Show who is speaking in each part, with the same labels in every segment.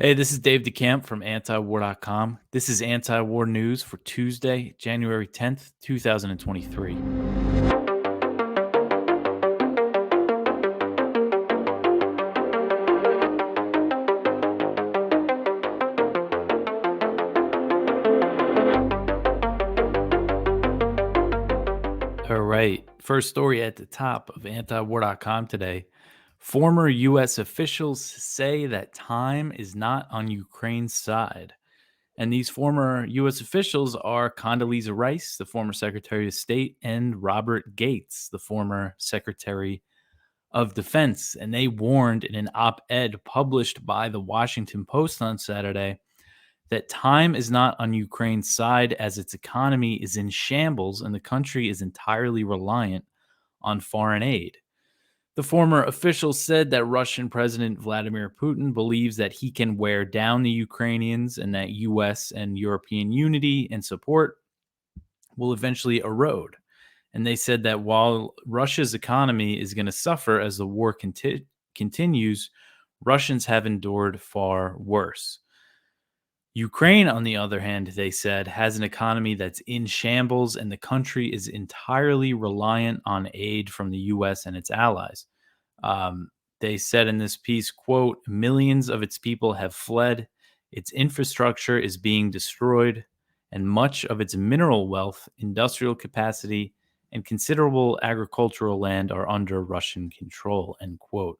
Speaker 1: Hey, this is Dave DeCamp from antiwar.com. This is anti-war news for Tuesday, January 10th, 2023. All right, first story at the top of antiwar.com today. Former U.S. officials say that time is not on Ukraine's side. And these former U.S. officials are Condoleezza Rice, the former Secretary of State, and Robert Gates, the former Secretary of Defense. And they warned in an op ed published by the Washington Post on Saturday that time is not on Ukraine's side as its economy is in shambles and the country is entirely reliant on foreign aid. The former official said that Russian President Vladimir Putin believes that he can wear down the Ukrainians and that US and European unity and support will eventually erode. And they said that while Russia's economy is going to suffer as the war continues, Russians have endured far worse. Ukraine, on the other hand, they said, has an economy that's in shambles and the country is entirely reliant on aid from the US and its allies. They said in this piece, quote, millions of its people have fled, its infrastructure is being destroyed, and much of its mineral wealth, industrial capacity, and considerable agricultural land are under Russian control, end quote.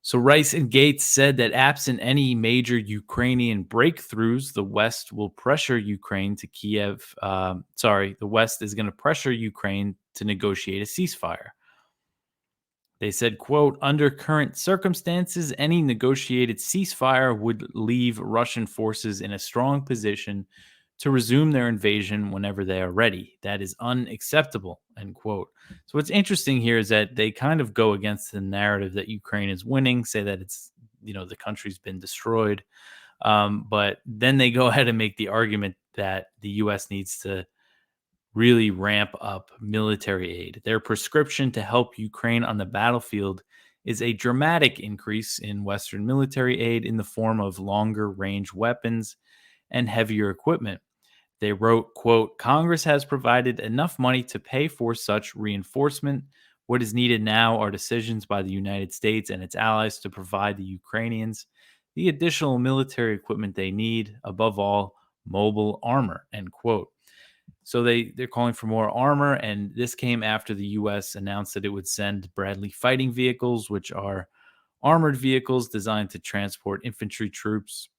Speaker 1: So Rice and Gates said that absent any major Ukrainian breakthroughs, the West will pressure Ukraine to Kiev. The West is going to pressure Ukraine to negotiate a ceasefire. They said, quote, under current circumstances, any negotiated ceasefire would leave Russian forces in a strong position to resume their invasion whenever they are ready. That is unacceptable, end quote. So what's interesting here is that they kind of go against the narrative that Ukraine is winning, say that it's, the country's been destroyed. But then they go ahead and make the argument that the U.S. needs to really ramp up military aid. Their prescription to help Ukraine on the battlefield is a dramatic increase in Western military aid in the form of longer range weapons and heavier equipment. They wrote, quote, Congress has provided enough money to pay for such reinforcement. What is needed now are decisions by the United States and its allies to provide the Ukrainians the additional military equipment they need, above all, mobile armor, end quote. So they're calling for more armor, and this came after the U.S. announced that it would send Bradley fighting vehicles, which are armored vehicles designed to transport infantry troops.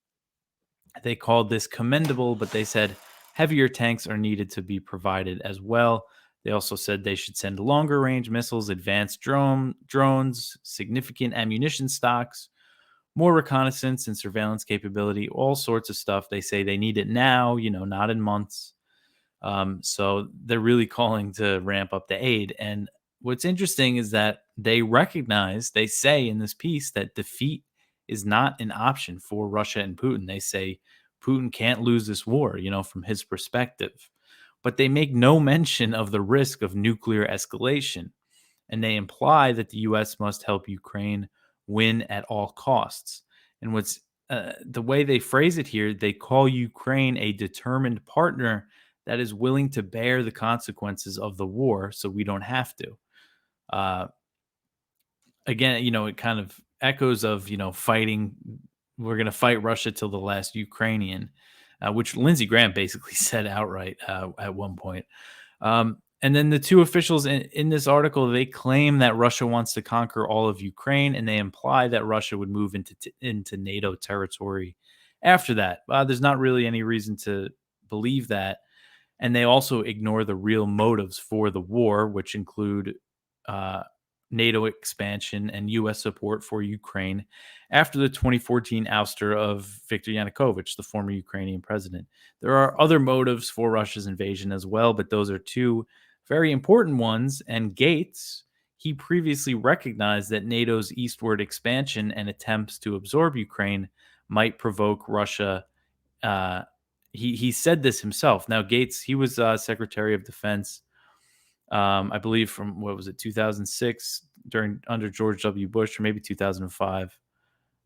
Speaker 1: They called this commendable, but they said heavier tanks are needed to be provided as well. They also said they should send longer range missiles, advanced drones, significant ammunition stocks, more reconnaissance and surveillance capability, all sorts of stuff. They say they need it now, not in months. So they're really calling to ramp up the aid. And what's interesting is that they say in this piece that defeat is not an option for Russia and Putin. They say Putin can't lose this war, from his perspective. But they make no mention of the risk of nuclear escalation. And they imply that the U.S. must help Ukraine win at all costs. And the way they phrase it here, they call Ukraine a determined partner that is willing to bear the consequences of the war so we don't have to. Again, it kind of echoes of, fighting. We're going to fight Russia till the last Ukrainian, which Lindsey Graham basically said outright at one point. And then the two officials in this article, they claim that Russia wants to conquer all of Ukraine, and they imply that Russia would move into NATO territory after that. There's not really any reason to believe that. And they also ignore the real motives for the war, which include NATO expansion and U.S. support for Ukraine after the 2014 ouster of Viktor Yanukovych, the former Ukrainian president. There are other motives for Russia's invasion as well, but those are two very important ones. And Gates, he previously recognized that NATO's eastward expansion and attempts to absorb Ukraine might provoke Russia. He said this himself. Now, Gates, he was Secretary of Defense, I believe, from 2006 under George W. Bush, or maybe 2005.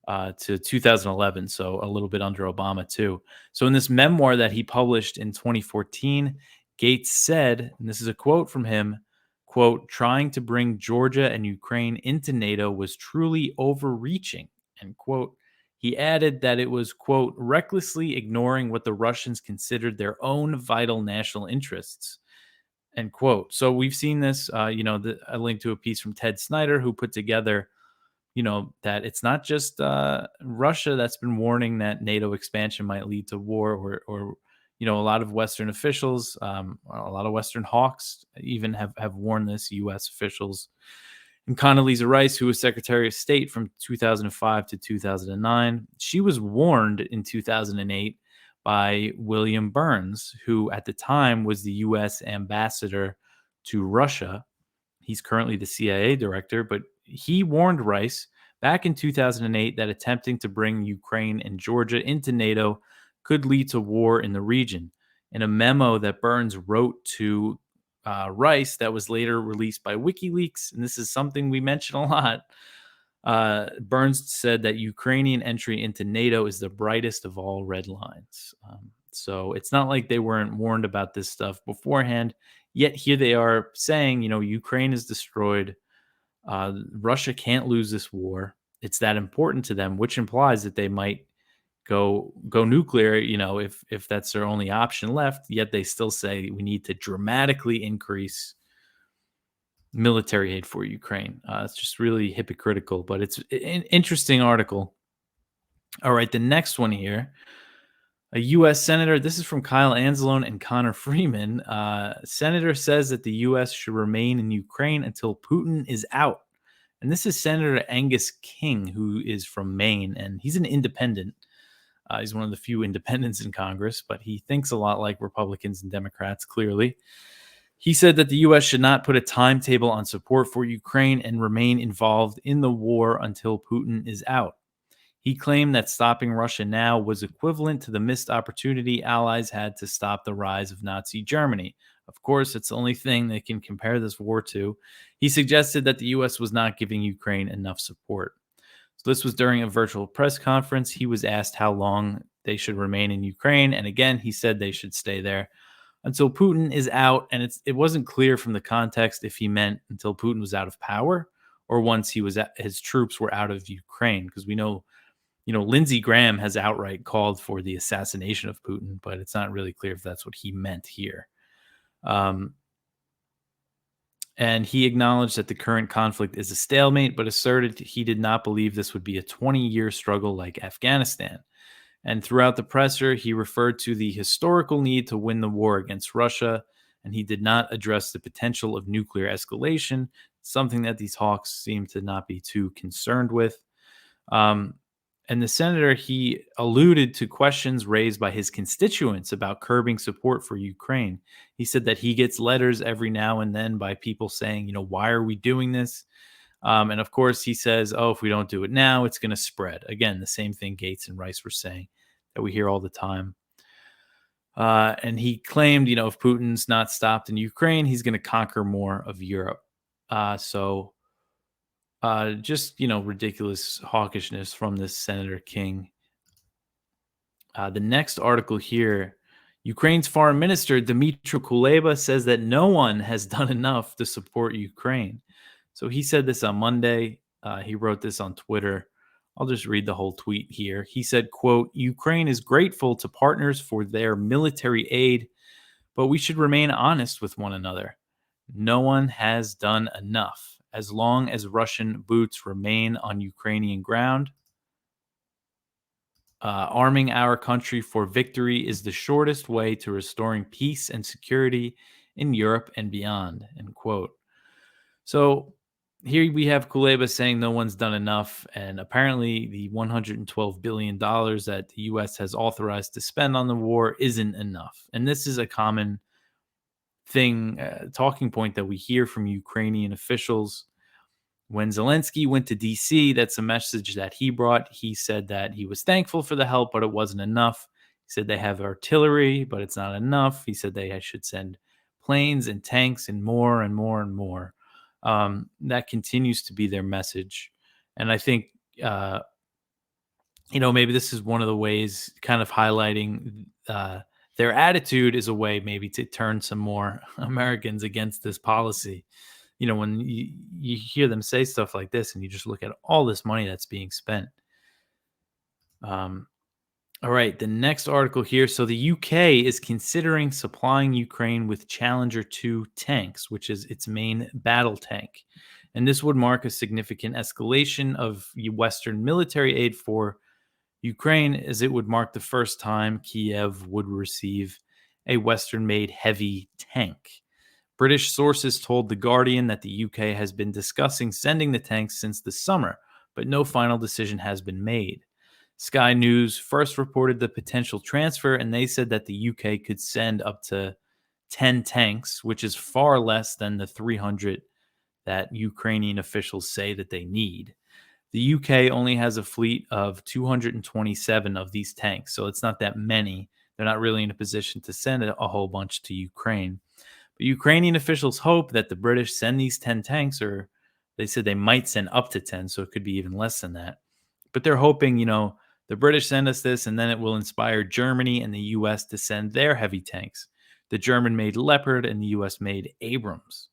Speaker 1: to 2011, so a little bit under Obama too. So in this memoir that he published in 2014, Gates said, and this is a quote from him, quote, trying to bring Georgia and Ukraine into NATO was truly overreaching, end quote. He added that it was, quote, recklessly ignoring what the Russians considered their own vital national interests, end quote. So we've seen this, I linked to a piece from Ted Snyder who put together that it's not just Russia that's been warning that NATO expansion might lead to war, a lot of Western officials, a lot of Western hawks even have warned this. U.S. officials, and Condoleezza Rice, who was Secretary of State from 2005 to 2009, she was warned in 2008 by William Burns, who at the time was the U.S. ambassador to Russia. He's currently the CIA director, but he warned Rice back in 2008 that attempting to bring Ukraine and Georgia into NATO could lead to war in the region. In a memo that Burns wrote to Rice that was later released by WikiLeaks, and this is something we mention a lot, Burns said that Ukrainian entry into NATO is the brightest of all red lines. So it's not like they weren't warned about this stuff beforehand. Yet here they are saying, Ukraine is destroyed. Russia can't lose this war. It's that important to them, which implies that they might go nuclear, if that's their only option left. Yet they still say we need to dramatically increase military aid for Ukraine. It's just really hypocritical, but it's an interesting article. All right, the next one here. A U.S. Senator, this is from Kyle Anzalone and Connor Freeman. Senator says that the U.S. should remain in Ukraine until Putin is out. And this is Senator Angus King, who is from Maine, and he's an independent. He's one of the few independents in Congress, but he thinks a lot like Republicans and Democrats, clearly. He said that the U.S. should not put a timetable on support for Ukraine and remain involved in the war until Putin is out. He claimed that stopping Russia now was equivalent to the missed opportunity allies had to stop the rise of Nazi Germany. Of course, it's the only thing they can compare this war to. He suggested that the U.S. was not giving Ukraine enough support. So this was during a virtual press conference. He was asked how long they should remain in Ukraine, and again, he said they should stay there until Putin is out. And it wasn't clear from the context if he meant until Putin was out of power or once his troops were out of Ukraine, because we know Lindsey Graham has outright called for the assassination of Putin, but it's not really clear if that's what he meant here. And he acknowledged that the current conflict is a stalemate, but asserted he did not believe this would be a 20-year struggle like Afghanistan. And throughout the presser, he referred to the historical need to win the war against Russia, and he did not address the potential of nuclear escalation, something that these hawks seem to not be too concerned with. And the senator, he alluded to questions raised by his constituents about curbing support for Ukraine. He said that he gets letters every now and then by people saying, why are we doing this? And of course, he says, if we don't do it now, it's going to spread. Again, the same thing Gates and Rice were saying that we hear all the time. And he claimed, if Putin's not stopped in Ukraine, he's going to conquer more of Europe. Just ridiculous hawkishness from this Senator King. The next article here, Ukraine's foreign minister Dmytro Kuleba says that no one has done enough to support Ukraine. So he said this on Monday. He wrote this on Twitter. I'll just read the whole tweet here. He said, quote, Ukraine is grateful to partners for their military aid, but we should remain honest with one another. No one has done enough. As long as Russian boots remain on Ukrainian ground, arming our country for victory is the shortest way to restoring peace and security in Europe and beyond, end quote. So here we have Kuleba saying no one's done enough, and apparently the $112 billion that the U.S. has authorized to spend on the war isn't enough. And this is a common thing, talking point that we hear from Ukrainian officials. When Zelensky went to D.C., that's a message that he brought. He said that he was thankful for the help, but it wasn't enough. He said they have artillery, but it's not enough. He said they should send planes and tanks and more and more and more. That continues to be their message. And I think maybe this is one of the ways kind of highlighting their attitude is a way maybe to turn some more Americans against this policy. When you hear them say stuff like this and you just look at all this money that's being spent. Um, all right, the next article here. So the UK is considering supplying Ukraine with Challenger 2 tanks, which is its main battle tank. And this would mark a significant escalation of Western military aid for Ukraine, as it would mark the first time Kiev would receive a Western made heavy tank. British sources told The Guardian that the UK has been discussing sending the tanks since the summer, but no final decision has been made. Sky News first reported the potential transfer, and they said that the UK could send up to 10 tanks, which is far less than the 300 that Ukrainian officials say that they need. The UK only has a fleet of 227 of these tanks, so it's not that many. They're not really in a position to send a whole bunch to Ukraine. But Ukrainian officials hope that the British send these 10 tanks, or they said they might send up to 10, so it could be even less than that. But they're hoping, the British send us this, and then it will inspire Germany and the US to send their heavy tanks. The German made Leopard and the US made Abrams.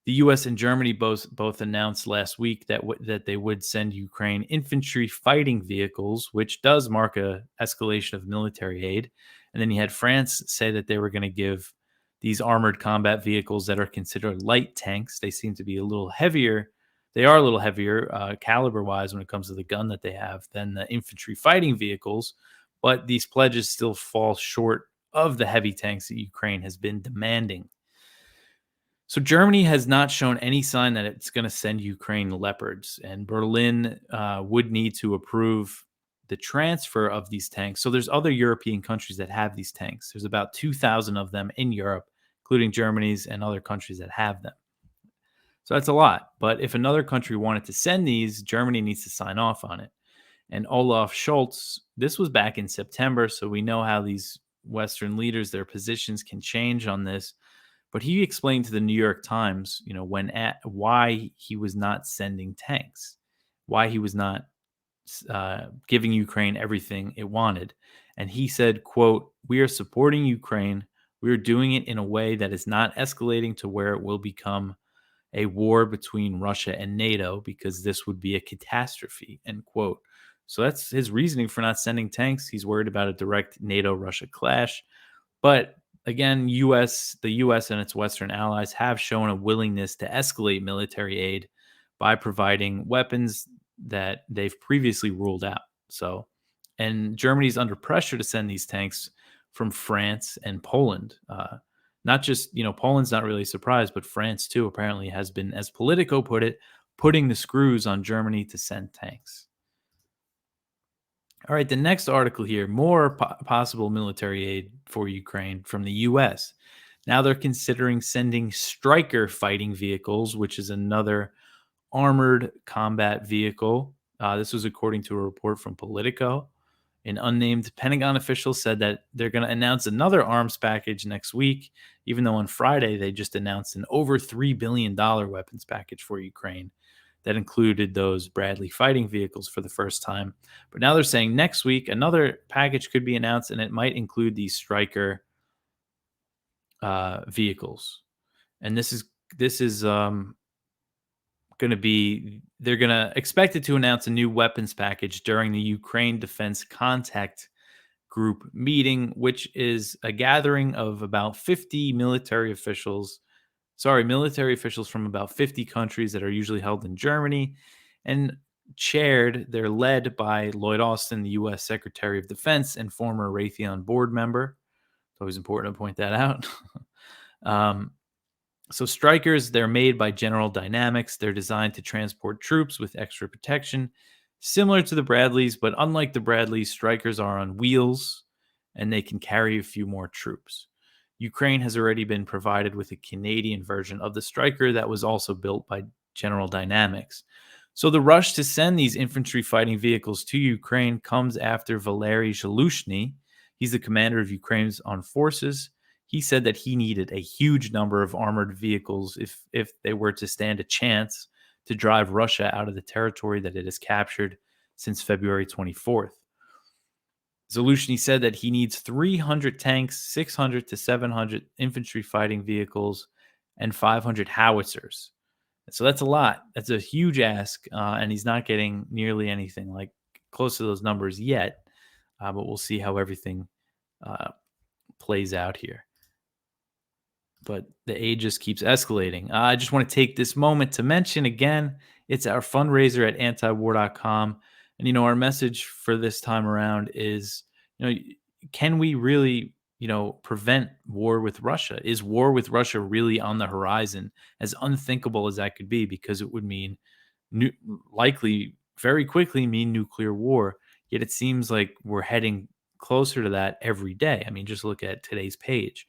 Speaker 1: The U.S. and Germany both announced last week that they would send Ukraine infantry fighting vehicles, which does mark a escalation of military aid. And then you had France say that they were going to give these armored combat vehicles that are considered light tanks. They seem to be a little heavier. They are a little heavier caliber-wise when it comes to the gun that they have than the infantry fighting vehicles. But these pledges still fall short of the heavy tanks that Ukraine has been demanding. So Germany has not shown any sign that it's going to send Ukraine Leopards, and Berlin would need to approve the transfer of these tanks. So there's other European countries that have these tanks. There's about 2,000 of them in Europe, including Germany's and other countries that have them. So that's a lot. But if another country wanted to send these, Germany needs to sign off on it. And Olaf Scholz, this was back in September, so we know how these Western leaders, their positions can change on this. But he explained to the New York Times, why he was not sending tanks, why he was not giving Ukraine everything it wanted. And he said, quote, "We are supporting Ukraine. We are doing it in a way that is not escalating to where it will become a war between Russia and NATO, because this would be a catastrophe," end quote. So that's his reasoning for not sending tanks. He's worried about a direct NATO-Russia clash. But again, the US and its Western allies have shown a willingness to escalate military aid by providing weapons that they've previously ruled out. So, and Germany's under pressure to send these tanks from France and Poland. Not just, Poland's not really surprised, but France too apparently has been, as Politico put it, putting the screws on Germany to send tanks. All right, the next article here, more possible military aid for Ukraine from the US. Now they're considering sending Stryker fighting vehicles, which is another armored combat vehicle. This was according to a report from Politico. An unnamed Pentagon official said that they're going to announce another arms package next week, even though on Friday they just announced an over $3 billion weapons package for Ukraine that included those Bradley fighting vehicles for the first time. But now they're saying next week another package could be announced, and it might include these Stryker vehicles. And this is going to be, they're going to expect it to announce a new weapons package during the Ukraine Defense Contact Group meeting, which is a gathering of about 50 military officials from about 50 countries that are usually held in Germany, and they're led by Lloyd Austin, the U.S. Secretary of Defense and former Raytheon board member. It's always important to point that out. So Strykers, they're made by General Dynamics. They're designed to transport troops with extra protection, similar to the Bradleys, but unlike the Bradleys, Strykers are on wheels, and they can carry a few more troops. Ukraine has already been provided with a Canadian version of the Stryker that was also built by General Dynamics. So the rush to send these infantry fighting vehicles to Ukraine comes after Valery Zaluzhny. He's the commander of Ukraine's armed forces. He said that he needed a huge number of armored vehicles if they were to stand a chance to drive Russia out of the territory that it has captured since February 24th. Zelensky said that he needs 300 tanks, 600 to 700 infantry fighting vehicles, and 500 howitzers. So that's a lot. That's a huge ask, and he's not getting nearly anything like close to those numbers yet. But we'll see how everything uh, plays out here. But the aid just keeps escalating. I just want to take this moment to mention again, it's our fundraiser at antiwar.com. And, our message for this time around is, can we really, prevent war with Russia? Is war with Russia really on the horizon? As unthinkable as that could be, because it would mean nu- likely very quickly mean nuclear war. Yet it seems like we're heading closer to that every day. I mean, just look at today's page.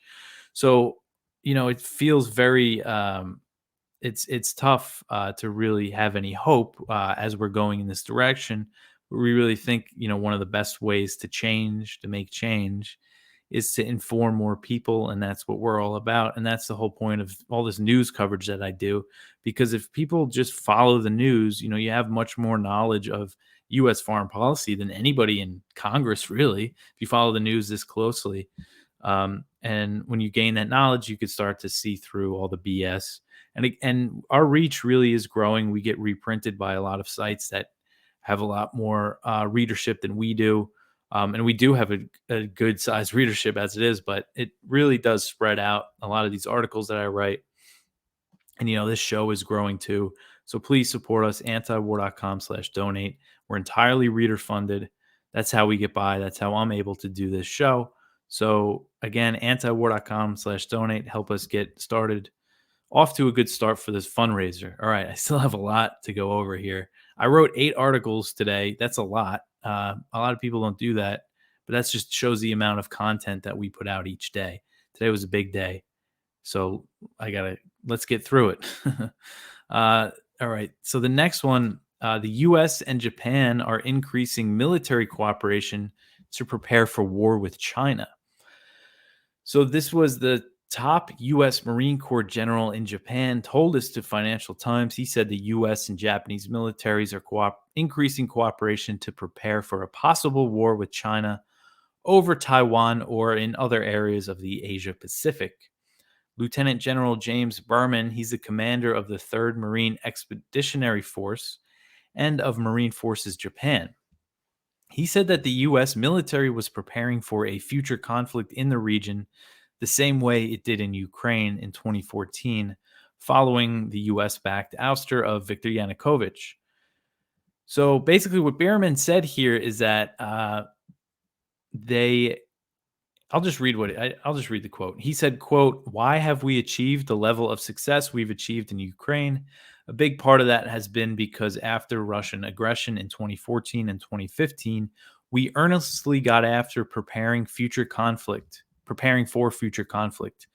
Speaker 1: So, it feels very it's tough to really have any hope as we're going in this direction. We really think, one of the best ways to make change is to inform more people, and that's what we're all about. And that's the whole point of all this news coverage that I do, because if people just follow the news, you have much more knowledge of US foreign policy than anybody in Congress, really, if you follow the news this closely. And when you gain that knowledge, you could start to see through all the BS. And our reach really is growing. We get reprinted by a lot of sites that have a lot more readership than we do. And we do have a good sized readership as it is, but it really does spread out. A lot of these articles that I write, and this show is growing too. So please support us, antiwar.com/donate. We're entirely reader funded. That's how we get by. That's how I'm able to do this show. So again, antiwar.com/donate. Help us get started, off to a good start for this fundraiser. All right, I still have a lot to go over here. I wrote 8 articles today. That's a lot. A lot of people don't do that, but that just shows the amount of content that we put out each day. Today was a big day, so let's get through it. All right. So the next one, the U.S. and Japan are increasing military cooperation to prepare for war with China. So this was the top U.S. Marine Corps general in Japan told this to Financial Times. He said the U.S. and Japanese militaries are increasing cooperation to prepare for a possible war with China over Taiwan or in other areas of the Asia Pacific. Lieutenant General James Berman, he's the commander of the 3rd Marine Expeditionary Force and of Marine Forces Japan. He said that the U.S. military was preparing for a future conflict in the region the same way it did in Ukraine in 2014, following the US-backed ouster of Viktor Yanukovych. So basically what Berman said here is that I'll just read the quote. He said, quote, "Why have we achieved the level of success we've achieved in Ukraine? A big part of that has been because after Russian aggression in 2014 and 2015, we earnestly got after preparing for future conflict,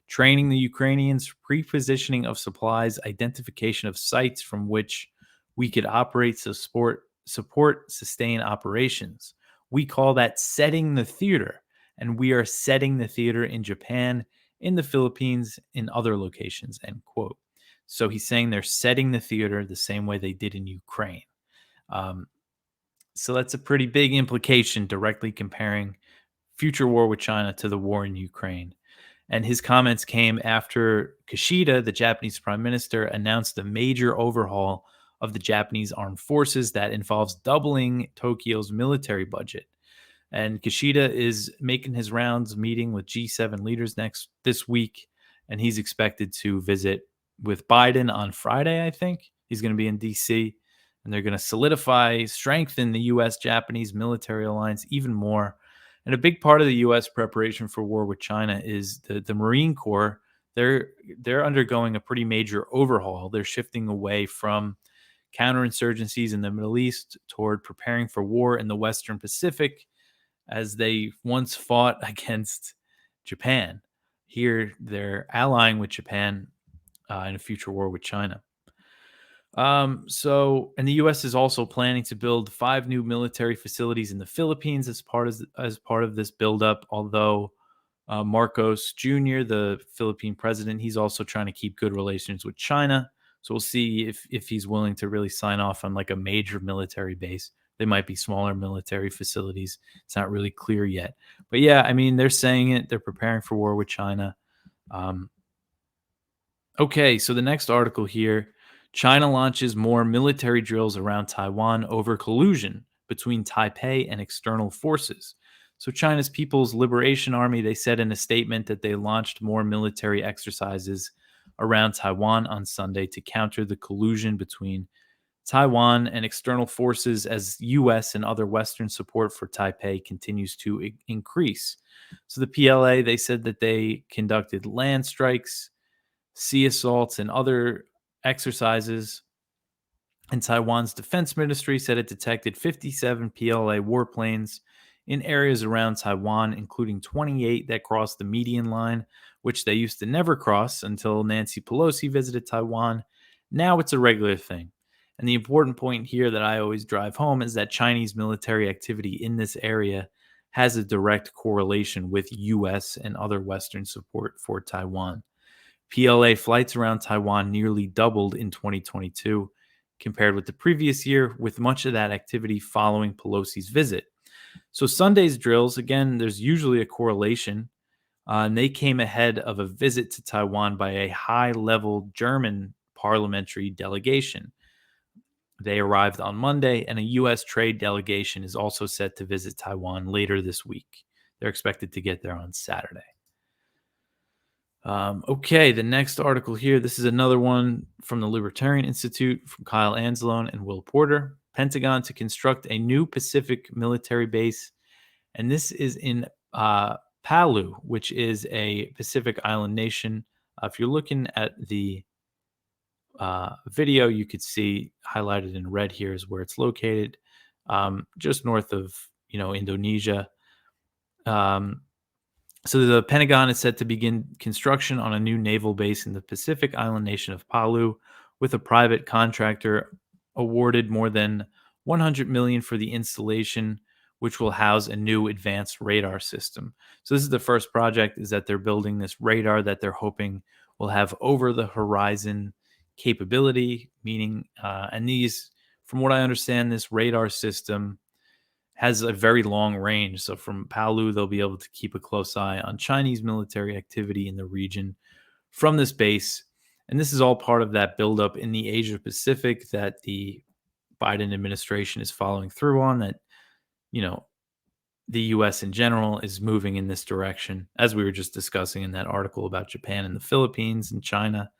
Speaker 1: training the Ukrainians, pre-positioning of supplies, identification of sites from which we could operate to sustain operations. We call that setting the theater. And we are setting the theater in Japan, in the Philippines, in other locations," end quote. So he's saying they're setting the theater the same way they did in Ukraine. So that's a pretty big implication, directly comparing future war with China to the war in Ukraine. And his comments came after Kishida, the Japanese prime minister, announced a major overhaul of the Japanese armed forces that involves doubling Tokyo's military budget. And Kishida is making his rounds, meeting with G7 leaders this week, and he's expected to visit with Biden on Friday, I think. He's going to be in D.C., and they're going to strengthen the U.S.-Japanese military alliance even more. And a big part of the U.S. preparation for war with China is the Marine Corps. They're undergoing a pretty major overhaul. They're shifting away from counterinsurgencies in the Middle East toward preparing for war in the Western Pacific, as they once fought against Japan. Here, they're allying with Japan in a future war with China. And the U.S. is also planning to build 5 new military facilities in the Philippines as part of this buildup. Although Marcos Jr., the Philippine president, he's also trying to keep good relations with China. So we'll see if he's willing to really sign off on like a major military base they might be smaller military facilities. It's not really clear yet. But yeah, I mean, they're saying it. They're preparing for war with China. Um, okay, so the next article here, China launches more military drills around Taiwan over collusion between Taipei and external forces. So China's People's Liberation Army, they said in a statement that they launched more military exercises around Taiwan on Sunday to counter the collusion between Taiwan and external forces as US and other Western support for Taipei continues to increase. So the PLA, they said that they conducted land strikes, sea assaults, and other exercises. And Taiwan's defense ministry said it detected 57 PLA warplanes in areas around Taiwan, including 28 that crossed the median line, which they used to never cross until Nancy Pelosi visited Taiwan. Now it's a regular thing. And the important point here that I always drive home is that Chinese military activity in this area has a direct correlation with US and other Western support for Taiwan. PLA flights around Taiwan nearly doubled in 2022 compared with the previous year, with much of that activity following Pelosi's visit. So Sunday's drills, again, there's usually a correlation, and they came ahead of a visit to Taiwan by a high-level German parliamentary delegation. They arrived on Monday, and a U.S. trade delegation is also set to visit Taiwan later this week. They're expected to get there on Saturday. Okay, the next article here. This is another one from the Libertarian Institute from Kyle Anzalone and Will Porter. Pentagon to construct a new Pacific military base, and this is in Palau, which is a Pacific island nation. If you're looking at the video, you could see highlighted in red here is where it's located, just north of Indonesia. So the Pentagon is set to begin construction on a new naval base in the Pacific island nation of Palau, with a private contractor awarded more than $100 million for the installation, which will house a new advanced radar system. So this is the first project, is that they're building this radar that they're hoping will have over the horizon capability, meaning, and these, from what I understand, this radar system has a very long range. So from Palau, they'll be able to keep a close eye on Chinese military activity in the region from this base. And this is all part of that buildup in the Asia Pacific that the Biden administration is following through on, that, the US in general is moving in this direction, as we were just discussing in that article about Japan and the Philippines and China.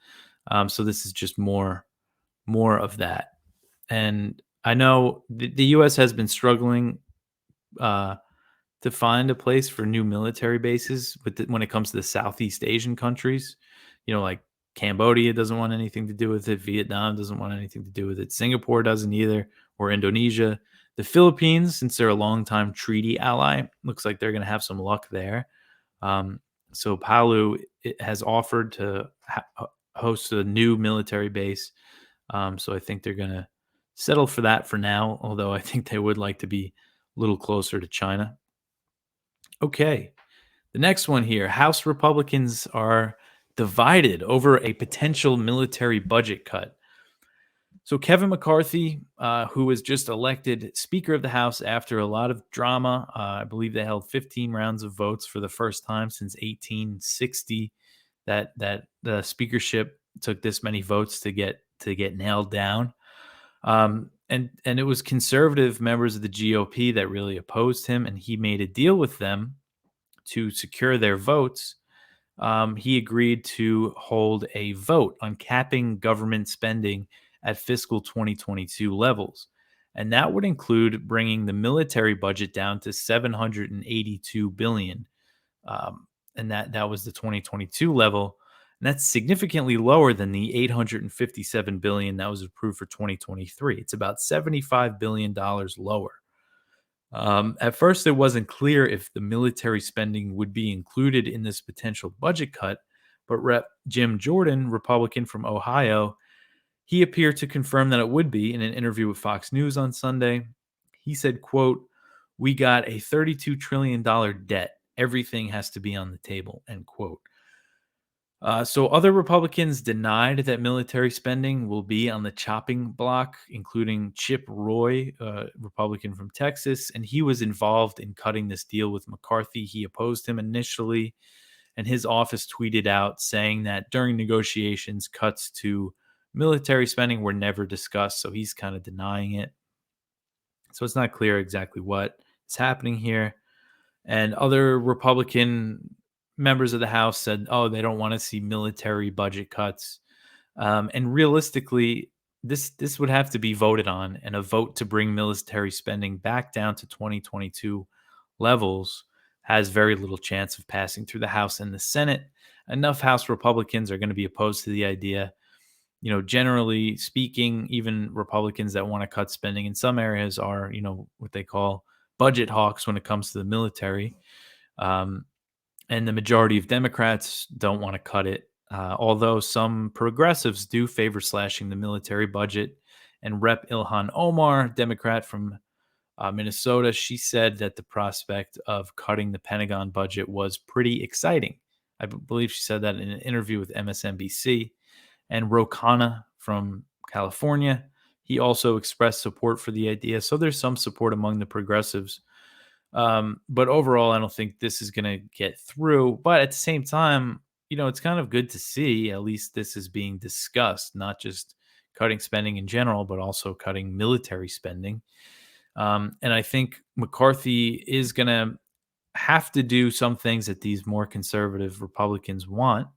Speaker 1: So this is just more of that. And I know the US has been struggling to find a place for new military bases when it comes to the Southeast Asian countries. Like Cambodia doesn't want anything to do with it. Vietnam doesn't want anything to do with it. Singapore doesn't either, or Indonesia. The Philippines, since they're a longtime treaty ally, looks like they're going to have some luck there. So Palau has offered to host a new military base. So I think they're going to settle for that for now, although I think they would like to be a little closer to China. Okay, the next one here. House Republicans are divided over a potential military budget cut. So Kevin McCarthy, who was just elected Speaker of the House after a lot of drama, I believe they held 15 rounds of votes for the first time since 1860. That the speakership took this many votes to get nailed down. And it was conservative members of the GOP that really opposed him, and he made a deal with them to secure their votes. He agreed to hold a vote on capping government spending at fiscal 2022 levels, and that would include bringing the military budget down to $782 billion, and that was the 2022 level. And that's significantly lower than the $857 billion that was approved for 2023. It's about $75 billion lower. At first, it wasn't clear if the military spending would be included in this potential budget cut, but Rep. Jim Jordan, Republican from Ohio, he appeared to confirm that it would be in an interview with Fox News on Sunday. He said, quote, "We got a $32 trillion debt. Everything has to be on the table," end quote. So other Republicans denied that military spending will be on the chopping block, including Chip Roy, Republican from Texas, and he was involved in cutting this deal with McCarthy. He opposed him initially, and his office tweeted out saying that during negotiations, cuts to military spending were never discussed. So he's kind of denying it. So it's not clear exactly what is happening here. And other Republican members of the House said, oh, they don't want to see military budget cuts. And realistically, this would have to be voted on, and a vote to bring military spending back down to 2022 levels has very little chance of passing through the House and the Senate. Enough House Republicans are going to be opposed to the idea. Generally speaking, even Republicans that want to cut spending in some areas are, what they call budget hawks when it comes to the military. Um, and the majority of Democrats don't want to cut it, although some progressives do favor slashing the military budget. And Rep. Ilhan Omar, Democrat from Minnesota, she said that the prospect of cutting the Pentagon budget was pretty exciting. I believe she said that in an interview with MSNBC. And Ro Khanna from California, he also expressed support for the idea. So there's some support among the progressives. But overall, I don't think this is going to get through. But at the same time, it's kind of good to see at least this is being discussed, not just cutting spending in general, but also cutting military spending. And I think McCarthy is going to have to do some things that these more conservative Republicans want,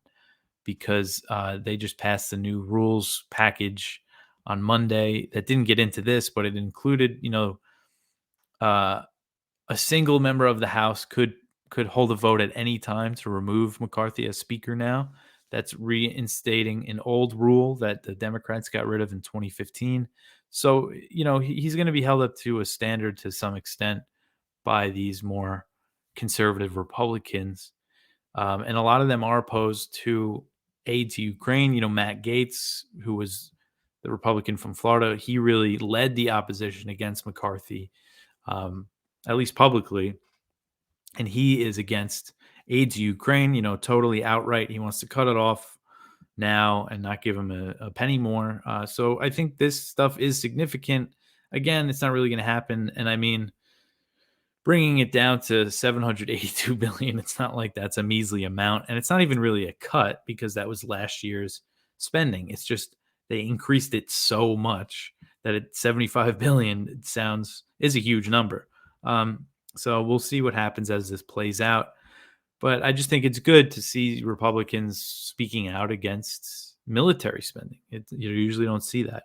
Speaker 1: because they just passed the new rules package on Monday that didn't get into this, but it included, uh, a single member of the House could hold a vote at any time to remove McCarthy as Speaker now. That's reinstating an old rule that the Democrats got rid of in 2015. So, he's going to be held up to a standard to some extent by these more conservative Republicans. And a lot of them are opposed to aid to Ukraine. Matt Gaetz, who was the Republican from Florida, he really led the opposition against McCarthy, um, at least publicly. And he is against aid to Ukraine, totally outright. He wants to cut it off now and not give him a penny more. So I think this stuff is significant. Again, it's not really going to happen. And I mean, bringing it down to 782 billion, it's not like that's a measly amount, and it's not even really a cut because that was last year's spending. It's just they increased it so much that at 75 billion is a huge number. So we'll see what happens as this plays out, but I just think it's good to see Republicans speaking out against military spending. You usually don't see that.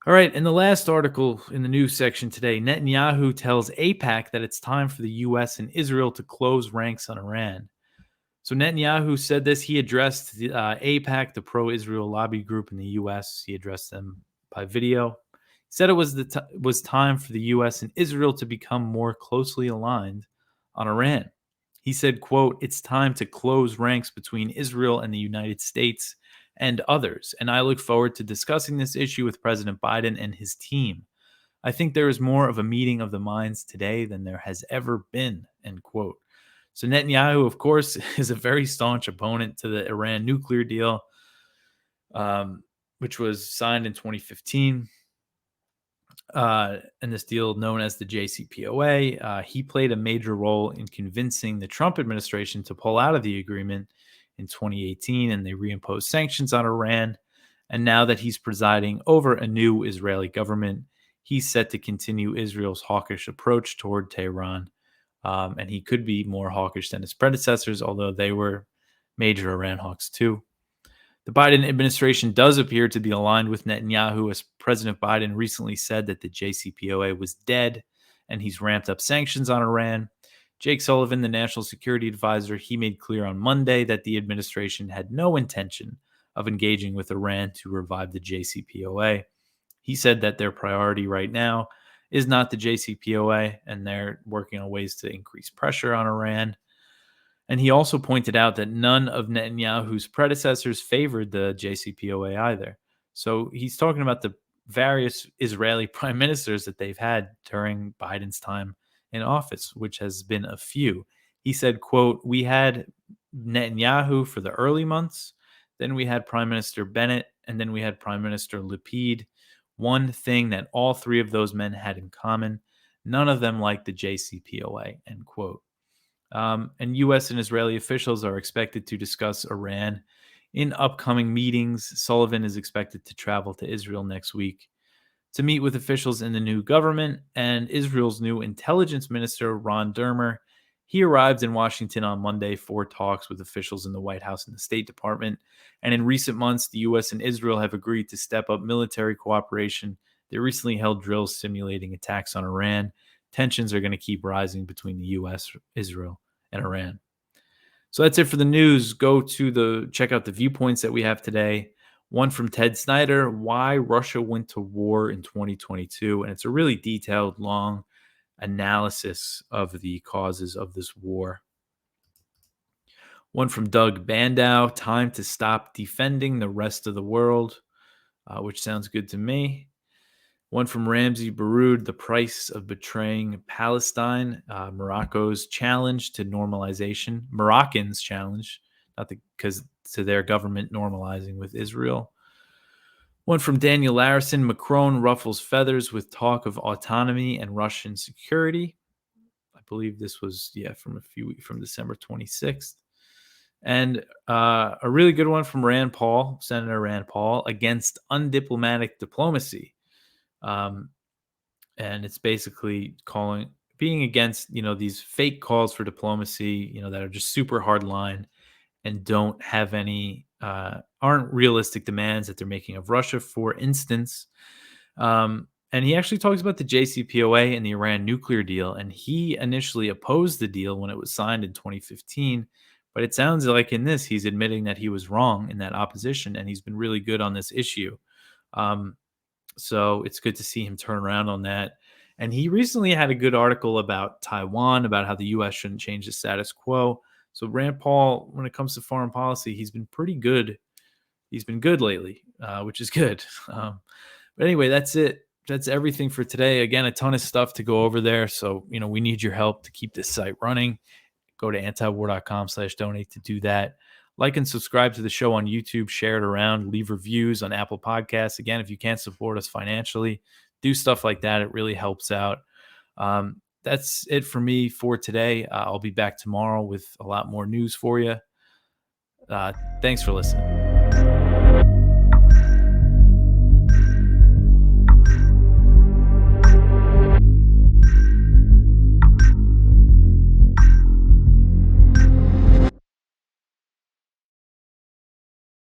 Speaker 1: All right, in the last article in the news section today, Netanyahu tells AIPAC that it's time for the U.S. and Israel to close ranks on Iran. So Netanyahu said this. He addressed the AIPAC, the pro-Israel lobby group in the U.S. He addressed them by video. He said it was time for the U.S. and Israel to become more closely aligned on Iran. He said, quote, "It's time to close ranks between Israel and the United States and others, and I look forward to discussing this issue with President Biden and his team. I think there is more of a meeting of the minds today than there has ever been," end quote. So Netanyahu, of course, is a very staunch opponent to the Iran nuclear deal, which was signed in 2015. And this deal known as the JCPOA, he played a major role in convincing the Trump administration to pull out of the agreement in 2018, and they reimposed sanctions on Iran. And now that he's presiding over a new Israeli government, he's set to continue Israel's hawkish approach toward Tehran. And he could be more hawkish than his predecessors, although they were major Iran hawks too. The Biden administration does appear to be aligned with Netanyahu, as President Biden recently said that the JCPOA was dead and he's ramped up sanctions on Iran. Jake Sullivan, the national security advisor, he made clear on Monday that the administration had no intention of engaging with Iran to revive the JCPOA. He said that their priority right now is not the JCPOA, and they're working on ways to increase pressure on Iran. And he also pointed out that none of Netanyahu's predecessors favored the JCPOA either. So he's talking about the various Israeli prime ministers that they've had during Biden's time in office, which has been a few. He said, quote, "We had Netanyahu for the early months. Then we had Prime Minister Bennett, and then we had Prime Minister Lapid. One thing that all three of those men had in common: none of them liked the JCPOA, end quote. And U.S. and Israeli officials are expected to discuss Iran in upcoming meetings. Sullivan is expected to travel to Israel next week to meet with officials in the new government and Israel's new intelligence minister, Ron Dermer. He arrived in Washington on Monday for talks with officials in the White House and the State Department. And in recent months, the U.S. and Israel have agreed to step up military cooperation. They recently held drills simulating attacks on Iran. Tensions are going to keep rising between the U.S., Israel, and Iran. So that's it for the news. Check out the viewpoints that we have today. One from Ted Snyder: Why Russia Went to War in 2022. And it's a really detailed, long analysis of the causes of this war. One from Doug Bandow: Time to Stop Defending the Rest of the World, which sounds good to me. One from Ramsey Baroud: The Price of Betraying Palestine, Morocco's challenge to normalization. Moroccans' challenge, not because to their government normalizing with Israel. One from Daniel Larison: Macron ruffles feathers with talk of autonomy and Russian security. I believe this was, from December 26th. And a really good one from Rand Paul, Senator Rand Paul: Against Undiplomatic Diplomacy. And it's basically being against, these fake calls for diplomacy, that are just super hard line and don't have any, aren't realistic demands that they're making of Russia, for instance. And he actually talks about the JCPOA and the Iran nuclear deal. And he initially opposed the deal when it was signed in 2015. But it sounds like in this, he's admitting that he was wrong in that opposition, and he's been really good on this issue. So it's good to see him turn around on that. And he recently had a good article about Taiwan, about how the U.S. shouldn't change the status quo. So Rand Paul, when it comes to foreign policy, he's been pretty good. He's been good lately, which is good. But anyway, that's it. That's everything for today. Again, a ton of stuff to go over there. So, we need your help to keep this site running. Go to antiwar.com/donate to do that. Like and subscribe to the show on YouTube, share it around, leave reviews on Apple Podcasts. Again, if you can't support us financially, do stuff like that. It really helps out. That's it for me for today. I'll be back tomorrow with a lot more news for you. Thanks for listening.